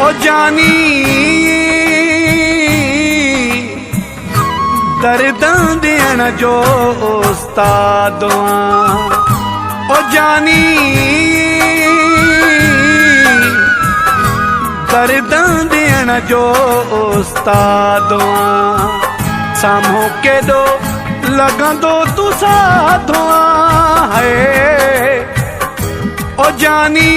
ओ जानी दर्दां देण जो उस्ताद ओ जानी दर्दां देण जो उस्ताद साम्हूं केॾो लगंदो तू साधो है ओ जानी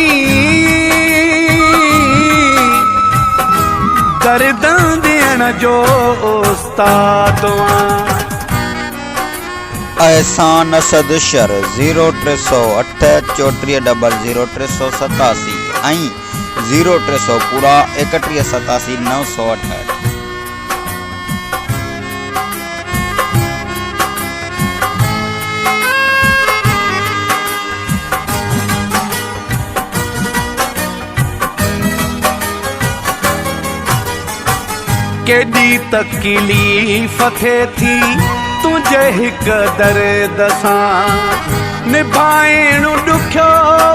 दर्दां देण जो उस्ताद एहसान असद शर 0308 34000387 ऐं 0300 पूरा 3187 968। केॾी तकलीफ़ थे थी तुझे हिक दर्द सां निभाइण ॾुखियो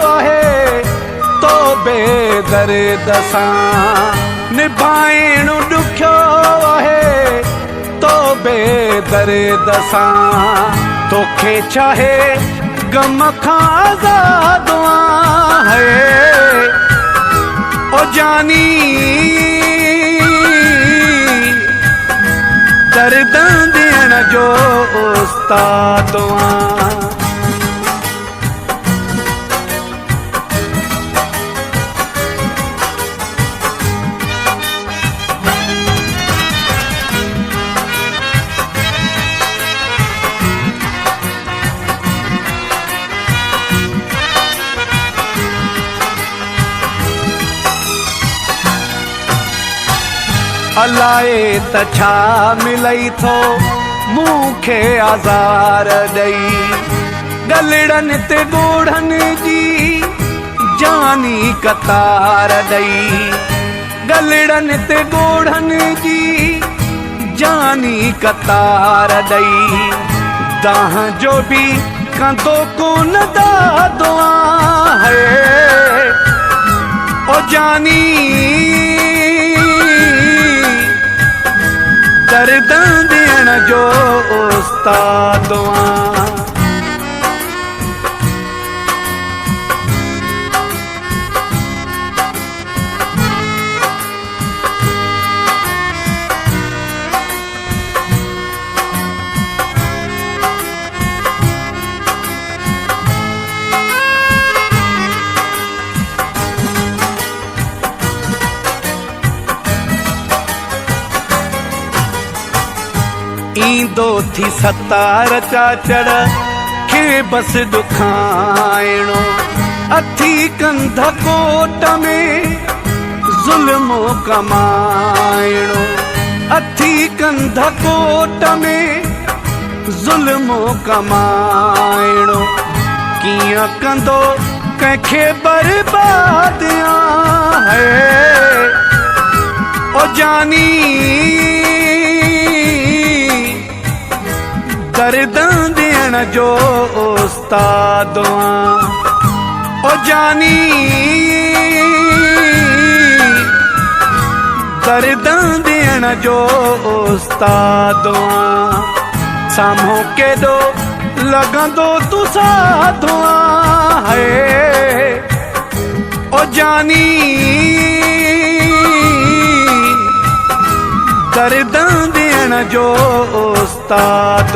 आहे तो बेदर्द सां निभाइण ॾुखियो आहे तो बेदर्द सां तोखे चाहे गम खां आज़ाद है ओ जानी दर्दां देण जो उस्ताद अलाए त छा मिलई थो मूंखे आज़ार ॾेई गलड़नि ते ॻोढ़नि जी जानी कतार ॾेई गलड़नि ते ॻोढ़नि जी जानी कतार ॾेई दाह जो बि कंदो कोन दादो है ओ जानी दर्दां देण जो उस्ताद ईंदो थी सतार चाचड़ खे बस ॾुखाइणो अथी कंध कोट में ज़ुल्म कमाइणो अथी कंध कोट में ज़ुल्म कमाइणो कीअं कंदो कंहिंखे बर्बाद है ओ जानी दर्दां देण जो उस्ताद ओ जानी दर्दां देण जो उस्ताद साम्हूं केॾो लगंदो तू साधो है ओ जानी दर्दां देण जो उस्ताद